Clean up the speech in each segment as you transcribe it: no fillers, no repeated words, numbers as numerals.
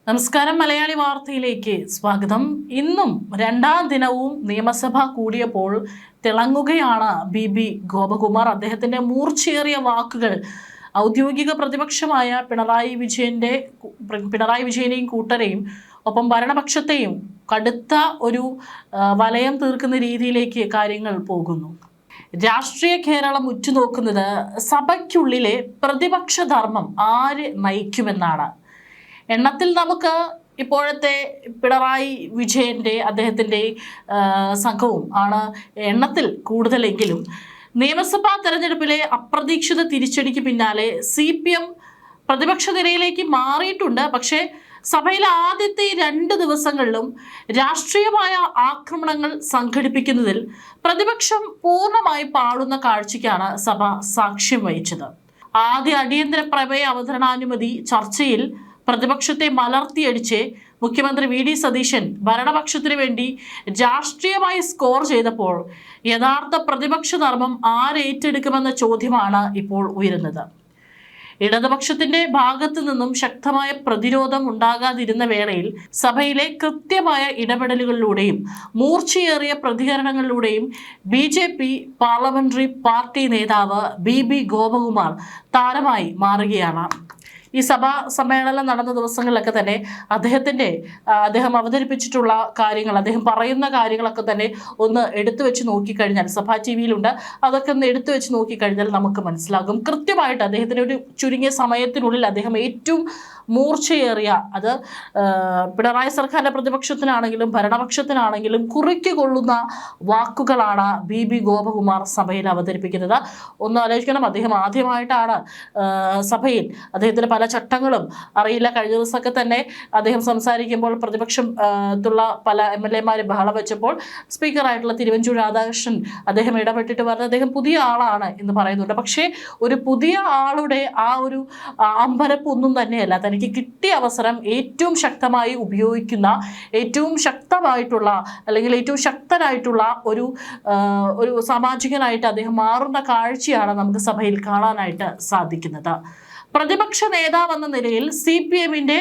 നമസ്കാരം. മലയാളി വാർത്തയിലേക്ക് സ്വാഗതം. ഇന്നും രണ്ടാം ദിനവും നിയമസഭ കൂടിയപ്പോൾ തിളങ്ങുകയാണ് ബി ഗോപകുമാർ. അദ്ദേഹത്തിന്റെ മൂർച്ചയേറിയ വാക്കുകൾ ഔദ്യോഗിക പ്രതിപക്ഷമായ പിണറായി വിജയനെയും കൂട്ടരെയും ഒപ്പം ഭരണപക്ഷത്തെയും കടുത്ത ഒരു വലയം തീർക്കുന്ന രീതിയിലേക്ക് കാര്യങ്ങൾ പോകുന്നു. രാഷ്ട്രീയ കേരളം ഉറ്റുനോക്കുന്നത് സഭയ്ക്കുള്ളിലെ പ്രതിപക്ഷ ധർമ്മം ആര് നയിക്കുമെന്നാണ്. എണ്ണത്തിൽ നമുക്ക് ഇപ്പോഴത്തെ പിണറായി വിജയൻ്റെ അദ്ദേഹത്തിൻ്റെ സംഘവും ആണ് എണ്ണത്തിൽ കൂടുതലെങ്കിലും നിയമസഭാ തെരഞ്ഞെടുപ്പിലെ അപ്രതീക്ഷിത തിരിച്ചടിക്ക് പിന്നാലെ CPM പ്രതിപക്ഷ നിരയിലേക്ക് മാറിയിട്ടുണ്ട്. പക്ഷേ സഭയിലെ ആദ്യത്തെ 2 ദിവസങ്ങളിലും രാഷ്ട്രീയമായ ആക്രമണങ്ങൾ സംഘടിപ്പിക്കുന്നതിൽ പ്രതിപക്ഷം പൂർണ്ണമായി പാടുന്ന കാഴ്ചയ്ക്കാണ് സഭ സാക്ഷ്യം വഹിച്ചത്. ആദ്യ അടിയന്തര പ്രമേയ അവതരണാനുമതി ചർച്ചയിൽ പ്രതിപക്ഷത്തെ മലർത്തിയടിച്ച് മുഖ്യമന്ത്രി VD സതീശൻ ഭരണപക്ഷത്തിനു വേണ്ടി രാഷ്ട്രീയമായി സ്കോർ ചെയ്തപ്പോൾ യഥാർത്ഥ പ്രതിപക്ഷ ധർമ്മം ആരേറ്റെടുക്കുമെന്ന ചോദ്യമാണ് ഇപ്പോൾ ഉയരുന്നത്. ഇടതുപക്ഷത്തിന്റെ ഭാഗത്തു നിന്നും ശക്തമായ പ്രതിരോധം ഉണ്ടാകാതിരുന്ന വേളയിൽ സഭയിലെ കൃത്യമായ ഇടപെടലുകളിലൂടെയും മൂർച്ചയേറിയ പ്രതികരണങ്ങളിലൂടെയും BJP പാർലമെന്ററി പാർട്ടി നേതാവ് ബി ഗോപകുമാർ താരമായി മാറുകയാണ്. ഈ സഭാ സമ്മേളനം നടന്ന ദിവസങ്ങളിലൊക്കെ തന്നെ അദ്ദേഹം അവതരിപ്പിച്ചിട്ടുള്ള കാര്യങ്ങൾ, അദ്ദേഹം പറയുന്ന കാര്യങ്ങളൊക്കെ തന്നെ ഒന്ന് എടുത്തു വെച്ച് നോക്കിക്കഴിഞ്ഞാൽ, സഭാ TV-യിലുണ്ട്, അതൊക്കെ ഒന്ന് എടുത്തു വെച്ച് നോക്കിക്കഴിഞ്ഞാൽ നമുക്ക് മനസ്സിലാകും കൃത്യമായിട്ട് അദ്ദേഹത്തിന് ഒരു ചുരുങ്ങിയ സമയത്തിനുള്ളിൽ അദ്ദേഹം ഏറ്റവും മൂർച്ചയേറിയ, അത് പിണറായി സർക്കാരിൻ്റെ പ്രതിപക്ഷത്തിനാണെങ്കിലും ഭരണപക്ഷത്തിനാണെങ്കിലും കുറിക്കൊള്ളുന്ന വാക്കുകളാണ് ബി ഗോപകുമാർ സഭയിൽ അവതരിപ്പിക്കുന്നത്. ഒന്ന് ആലോചിക്കണം, അദ്ദേഹം ആദ്യമായിട്ടാണ് സഭയിൽ, അദ്ദേഹത്തിന് പല ചട്ടങ്ങളും അറിയില്ല. കഴിഞ്ഞ ദിവസമൊക്കെ തന്നെ അദ്ദേഹം സംസാരിക്കുമ്പോൾ പ്രതിപക്ഷത്തുള്ള പല MLA-മാർ ബഹളം വെച്ചപ്പോൾ സ്പീക്കറായിട്ടുള്ള തിരുവഞ്ചൂർ രാധാകൃഷ്ണൻ അദ്ദേഹം ഇടപെട്ടിട്ട് പറഞ്ഞ് അദ്ദേഹം പുതിയ ആളാണ് എന്ന് പറയുന്നുണ്ട്. പക്ഷേ ഒരു പുതിയ ആളുടെ ആ ഒരു അമ്പരപ്പ് ഒന്നും തന്നെയല്ല. തനിക്ക് കിട്ടിയ അവസരം ഏറ്റവും ശക്തമായി ഉപയോഗിക്കുന്ന, ഏറ്റവും ശക്തമായിട്ടുള്ള അല്ലെങ്കിൽ ഏറ്റവും ശക്തനായിട്ടുള്ള ഒരു സാമാജികനായിട്ട് അദ്ദേഹം മാറുന്ന കാഴ്ചയാണ് നമുക്ക് സഭയിൽ കാണാനായിട്ട് സാധിക്കുന്നത്. പ്രതിപക്ഷ നേതാവെന്ന നിലയിൽ CPM-ന്റെ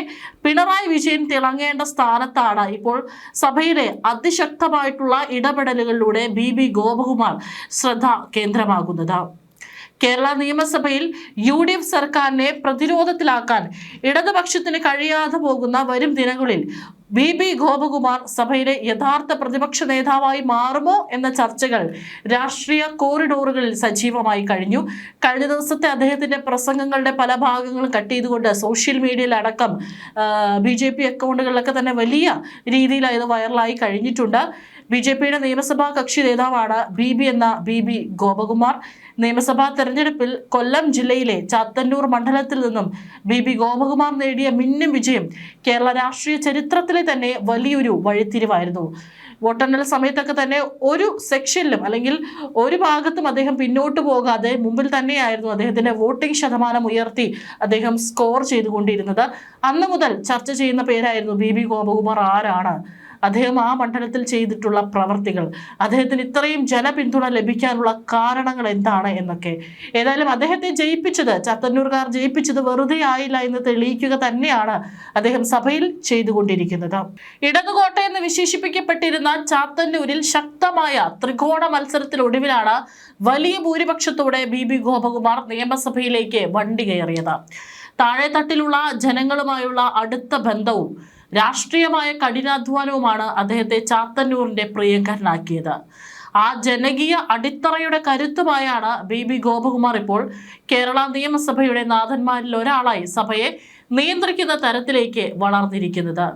പിണറായി വിജയൻ തിളങ്ങേണ്ട സ്ഥാനത്താണ് ഇപ്പോൾ സഭയിലെ അതിശക്തമായിട്ടുള്ള ഇടപെടലുകളിലൂടെ ബി ഗോപകുമാർ ശ്രദ്ധ കേന്ദ്രമാകുന്നത്. കേരള നിയമസഭയിൽ UDF സർക്കാരിനെ പ്രതിരോധത്തിലാക്കാൻ ഇടതുപക്ഷത്തിന് കഴിയാതെ പോകുന്ന വരും ദിനങ്ങളിൽ ബി ഗോപകുമാർ സഭയിലെ യഥാർത്ഥ പ്രതിപക്ഷ നേതാവായി മാറുമോ എന്ന ചർച്ചകൾ രാഷ്ട്രീയ കോറിഡോറുകളിൽ സജീവമായി കഴിഞ്ഞു. കഴിഞ്ഞ ദിവസത്തെ അദ്ദേഹത്തിന്റെ പ്രസംഗങ്ങളുടെ പല ഭാഗങ്ങളും കട്ട് ചെയ്തുകൊണ്ട് സോഷ്യൽ മീഡിയയിലടക്കം BJP അക്കൗണ്ടുകളിലൊക്കെ തന്നെ വലിയ രീതിയിൽ ഇത് വൈറലായി കഴിഞ്ഞിട്ടുണ്ട്. BJP-യുടെ നിയമസഭാ കക്ഷി നേതാവാണ് ബി ഗോപകുമാർ. നിയമസഭാ തെരഞ്ഞെടുപ്പിൽ കൊല്ലം ജില്ലയിലെ ചാത്തന്നൂർ മണ്ഡലത്തിൽ നിന്നും ബി ഗോപകുമാർ നേടിയ മിന്നും വിജയം കേരള രാഷ്ട്രീയ ചരിത്രത്തിലെ തന്നെ വലിയൊരു വഴിത്തിരിവായിരുന്നു. വോട്ടെണ്ണൽ സമയത്തൊക്കെ തന്നെ ഒരു സെക്ഷനിലും അല്ലെങ്കിൽ ഒരു ഭാഗത്തും അദ്ദേഹം പിന്നോട്ട് പോകാതെ മുമ്പിൽ തന്നെയായിരുന്നു അദ്ദേഹത്തിന്റെ വോട്ടിംഗ് ശതമാനം ഉയർത്തി അദ്ദേഹം സ്കോർ ചെയ്തുകൊണ്ടിരുന്നത്. അന്ന് മുതൽ ചർച്ച ചെയ്യുന്ന പേരായിരുന്നു ബി ഗോപകുമാർ ആരാണ്, അദ്ദേഹം ആ മണ്ഡലത്തിൽ ചെയ്തിട്ടുള്ള പ്രവർത്തികൾ, അദ്ദേഹത്തിന് ഇത്രയും ജനപിന്തുണ ലഭിക്കാനുള്ള കാരണങ്ങൾ എന്താണ് എന്നൊക്കെ. ഏതായാലും അദ്ദേഹത്തെ ചാത്തന്നൂർക്കാർ ജയിപ്പിച്ചത് വെറുതെ ആയില്ല എന്ന് തെളിയിക്കുക തന്നെയാണ് അദ്ദേഹം സഭയിൽ ചെയ്തുകൊണ്ടിരിക്കുന്നത്. ഇടതുകോട്ട എന്ന് വിശേഷിപ്പിക്കപ്പെട്ടിരുന്ന ചാത്തന്നൂരിൽ ശക്തമായ ത്രികോണ മത്സരത്തിനൊടുവിലാണ് വലിയ ഭൂരിപക്ഷത്തോടെ ബി ഗോപകുമാർ നിയമസഭയിലേക്ക് വണ്ടി കയറിയത്. താഴെത്തട്ടിലുള്ള ജനങ്ങളുമായുള്ള അടുത്ത ബന്ധവും രാഷ്ട്രീയമായ കഠിനാധ്വാനവുമാണ് അദ്ദേഹത്തെ ചാത്തന്നൂരിന്റെ പ്രിയങ്കരനാക്കിയത്. ആ ജനകീയ അടിത്തറയുടെ കരുത്തുമായാണ് ബി ഗോപകുമാർ ഇപ്പോൾ കേരള നിയമസഭയുടെ നാഥന്മാരിൽ ഒരാളായി സഭയെ നിയന്ത്രിക്കുന്ന തരത്തിലേക്ക് വളർന്നിരിക്കുന്നത്.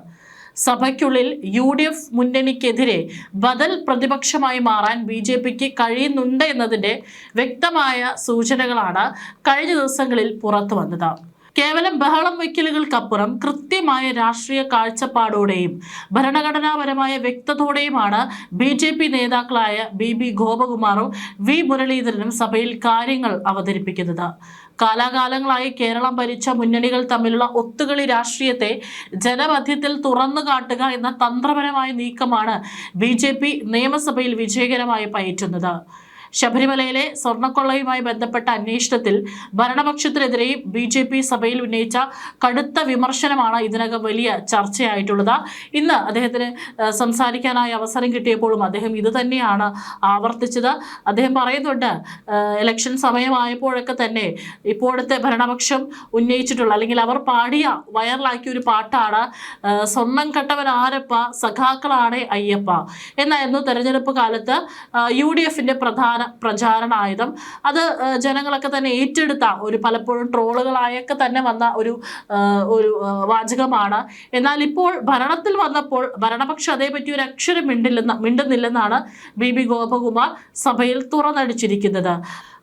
സഭയ്ക്കുള്ളിൽ UDF മുന്നണിക്കെതിരെ ബദൽ പ്രതിപക്ഷമായി മാറാൻ BJP-ക്ക് കഴിയുന്നുണ്ട് എന്നതിന്റെ വ്യക്തമായ സൂചനകളാണ് കഴിഞ്ഞ ദിവസങ്ങളിൽ പുറത്തു വന്നത്. കേവലം ബഹളം വയ്ക്കലുകൾക്കപ്പുറം കൃത്യമായ രാഷ്ട്രീയ കാഴ്ചപ്പാടോടെയും ഭരണഘടനാപരമായ വ്യക്തതയോടെയുമാണ് BJP നേതാക്കളായ ബി ഗോപകുമാറും മുരളീധരനും സഭയിൽ കാര്യങ്ങൾ അവതരിപ്പിക്കുന്നത്. കാലാകാലങ്ങളായി കേരളം ഭരിച്ച മുന്നണികൾ തമ്മിലുള്ള ഒത്തുകളി രാഷ്ട്രീയത്തെ ജനമധ്യത്തിൽ തുറന്നു കാട്ടുക എന്ന തന്ത്രപരമായ നീക്കമാണ് BJP നിയമസഭയിൽ വിജയകരമായി പയറ്റുന്നത്. ശബരിമലയിലെ സ്വർണ്ണക്കൊള്ളയുമായി ബന്ധപ്പെട്ട അന്വേഷണത്തിൽ ഭരണപക്ഷത്തിനെതിരെയും BJP സഭയിൽ ഉന്നയിച്ച കടുത്ത വിമർശനമാണ് ഇതിനകം വലിയ ചർച്ചയായിട്ടുള്ളത്. ഇന്ന് അദ്ദേഹത്തിന് സംസാരിക്കാനായി അവസരം കിട്ടിയപ്പോഴും അദ്ദേഹം ഇത് തന്നെയാണ് ആവർത്തിച്ചത്. അദ്ദേഹം പറയുന്നുണ്ട്, ഇലക്ഷൻ സമയമായപ്പോഴൊക്കെ തന്നെ ഇപ്പോഴത്തെ ഭരണപക്ഷം ഉന്നയിച്ചിട്ടുള്ള അല്ലെങ്കിൽ അവർ പാടിയ വൈറലാക്കിയ ഒരു പാട്ടാണ് സ്വർണം കട്ടവൻ ആരപ്പ സഖാക്കളാണ് അയ്യപ്പ എന്നായിരുന്നു തെരഞ്ഞെടുപ്പ് കാലത്ത് UDFന്റെ പ്രധാന പ്രചാരണ ആയുധം. അത് ജനങ്ങളൊക്കെ തന്നെ ഏറ്റെടുത്ത ഒരു പലപ്പോഴും ട്രോളുകളായൊക്കെ തന്നെ വന്ന ഒരു വാചകമാണ്. എന്നാൽ ഇപ്പോൾ ഭരണത്തിൽ വന്നപ്പോൾ ഭരണപക്ഷം അതേപറ്റി ഒരു അക്ഷരം മിണ്ടുന്നില്ലെന്നാണ് BB ഗോപകുമാർ സഭയിൽ തുറന്നടിച്ചിരിക്കുന്നത്.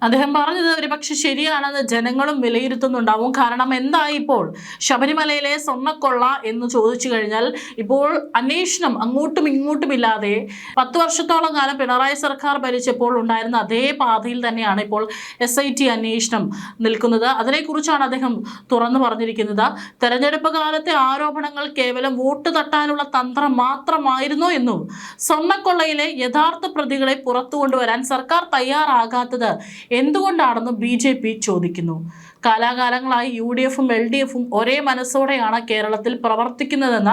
അദ്ദേഹം പറഞ്ഞത് ഒരുപക്ഷെ ശരിയാണെന്ന് ജനങ്ങളും വിലയിരുത്തുന്നുണ്ടാവും. കാരണം എന്തായി ഇപ്പോൾ ശബരിമലയിലെ സ്വർണ്ണക്കൊള്ള എന്ന് ചോദിച്ചു കഴിഞ്ഞാൽ ഇപ്പോൾ അന്വേഷണം അങ്ങോട്ടും ഇങ്ങോട്ടും ഇല്ലാതെ 10 വർഷത്തോളം കാലം പിണറായി സർക്കാർ ഭരിച്ചപ്പോൾ ഉണ്ടായിരുന്ന അതേ പാതയിൽ തന്നെയാണ് ഇപ്പോൾ SIT അന്വേഷണം നിൽക്കുന്നത്. അതിനെക്കുറിച്ചാണ് അദ്ദേഹം തുറന്നു പറഞ്ഞിരിക്കുന്നത്. തെരഞ്ഞെടുപ്പ് കാലത്തെ ആരോപണങ്ങൾ കേവലം വോട്ട് തട്ടാനുള്ള തന്ത്രം മാത്രമായിരുന്നു എന്നും സ്വർണ്ണക്കൊള്ളയിലെ യഥാർത്ഥ പ്രതികളെ പുറത്തു കൊണ്ടുവരാൻ സർക്കാർ തയ്യാറാകാത്തത് എന്തുകൊണ്ടാണെന്ന് BJP ചോദിക്കുന്നു. കാലാകാലങ്ങളായി UDFും LDFും ഒരേ മനസ്സോടെയാണ് കേരളത്തിൽ പ്രവർത്തിക്കുന്നതെന്ന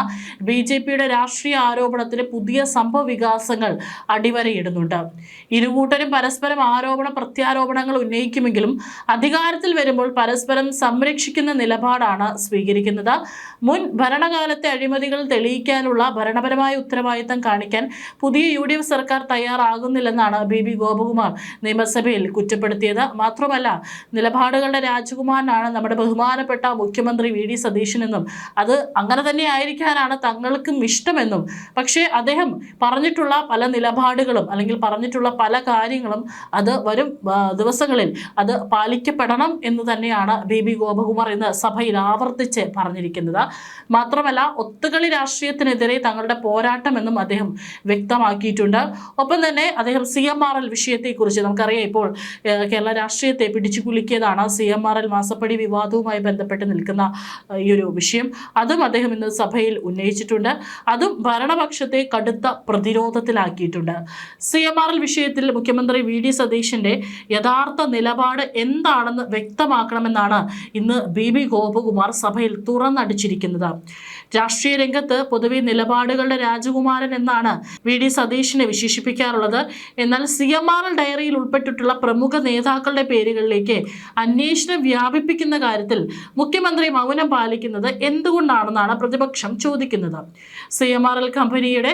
BJPയുടെ രാഷ്ട്രീയ ആരോപണത്തിന് പുതിയ സംഭവ വികാസങ്ങൾ അടിവരയിടുന്നുണ്ട്. ഇരുകൂട്ടരും പരസ്പരം ആരോപണ പ്രത്യാരോപണങ്ങൾ ഉന്നയിക്കുമെങ്കിലും അധികാരത്തിൽ വരുമ്പോൾ പരസ്പരം സംരക്ഷിക്കുന്ന നിലപാടാണ് സ്വീകരിക്കുന്നത്. മുൻ ഭരണകാലത്തെ അഴിമതികൾ തെളിയിക്കാനുള്ള ഭരണപരമായ ഉത്തരവാദിത്തം കാണിക്കാൻ പുതിയ UDF സർക്കാർ തയ്യാറാകുന്നില്ലെന്നാണ് BB ഗോപകുമാർ നിയമസഭയിൽ കുറ്റപ്പെടുത്തിയത്. മാത്രമല്ല, നിലപാടുകളുടെ രാജകുമാരനാണ് നമ്മുടെ ബഹുമാനപ്പെട്ട മുഖ്യമന്ത്രി VD സതീശനെന്നും അത് അങ്ങനെ തന്നെ ആയിരിക്കാനാണ് തങ്ങൾക്കും ഇഷ്ടമെന്നും, പക്ഷേ അദ്ദേഹം പറഞ്ഞിട്ടുള്ള പല നിലപാടുകളും അല്ലെങ്കിൽ പറഞ്ഞിട്ടുള്ള പല കാര്യങ്ങളും അത് വരും ദിവസങ്ങളിൽ അത് പാലിക്കപ്പെടണം എന്ന് തന്നെയാണ് BB ഗോപകുമാർ ഇന്ന് സഭയിൽ ആവർത്തിച്ച് പറഞ്ഞിരിക്കുന്നത്. മാത്രമല്ല, ഒത്തുകളി രാഷ്ട്രീയത്തിനെതിരെ തങ്ങളുടെ പോരാട്ടമെന്നും അദ്ദേഹം വ്യക്തമാക്കിയിട്ടുണ്ട്. ഒപ്പം തന്നെ അദ്ദേഹം CMRL വിഷയത്തെക്കുറിച്ച് നമുക്കറിയാം, ഇപ്പോൾ കേരള രാഷ്ട്രീയത്തെ പിടിച്ചു കുലുക്കിയതാണ് CMRL മാസപ്പടി വിവാദവുമായി ബന്ധപ്പെട്ട് നിൽക്കുന്ന ഈ ഒരു വിഷയം. അതും അദ്ദേഹം ഇന്ന് സഭയിൽ ഉന്നയിച്ചിട്ടുണ്ട്. അതും ഭരണപക്ഷത്തെ കടുത്ത പ്രതിരോധത്തിലാക്കിയിട്ടുണ്ട്. CMRL വിഷയത്തിൽ മുഖ്യമന്ത്രി VD സതീശന്റെ യഥാർത്ഥ നിലപാട് എന്താണെന്ന് വ്യക്തമാക്കണമെന്നാണ് ഇന്ന് BB ഗോപകുമാർ സഭയിൽ തുറന്നടിച്ചിരിക്കുന്നത്. രാഷ്ട്രീയ രംഗത്ത് പൊതുവെ നിലപാടുകളുടെ രാജകുമാരൻ എന്നാണ് VD സതീശനെ വിശേഷിപ്പിക്കാറുള്ളത്. എന്നാൽ CMRL ഡയറിയിൽ ഉൾപ്പെട്ടിട്ടുള്ള പ്രമുഖ നേതാക്കളുടെ പേരുകളിലേക്ക് അന്വേഷണം വ്യാപിപ്പിക്കുന്ന കാര്യത്തിൽ മുഖ്യമന്ത്രി മൗനം പാലിക്കുന്നത് എന്തുകൊണ്ടാണെന്നാണ് പ്രതിപക്ഷം ചോദിക്കുന്നത്. CMRL കമ്പനിയുടെ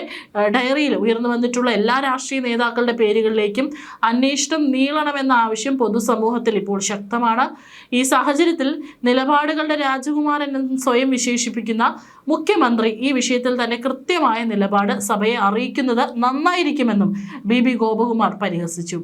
ഡയറിയിൽ ഉയർന്നു വന്നിട്ടുള്ള എല്ലാ രാഷ്ട്രീയ നേതാക്കളുടെ പേരുകളിലേക്കും അന്വേഷണം നീളണമെന്ന ആവശ്യം പൊതുസമൂഹത്തിൽ ഇപ്പോൾ ശക്തമാണ്. ഈ സാഹചര്യത്തിൽ നിലപാടുകളുടെ രാജകുമാരൻ എന്ന് സ്വയം വിശേഷിപ്പിക്കുന്ന മുഖ്യമന്ത്രി ഈ വിഷയത്തിൽ തന്നെ കൃത്യമായ നിലപാട് സഭയെ അറിയിക്കുന്നത് നന്നായിരിക്കുമെന്നും BB ഗോപകുമാർ പരിഹസിച്ചു.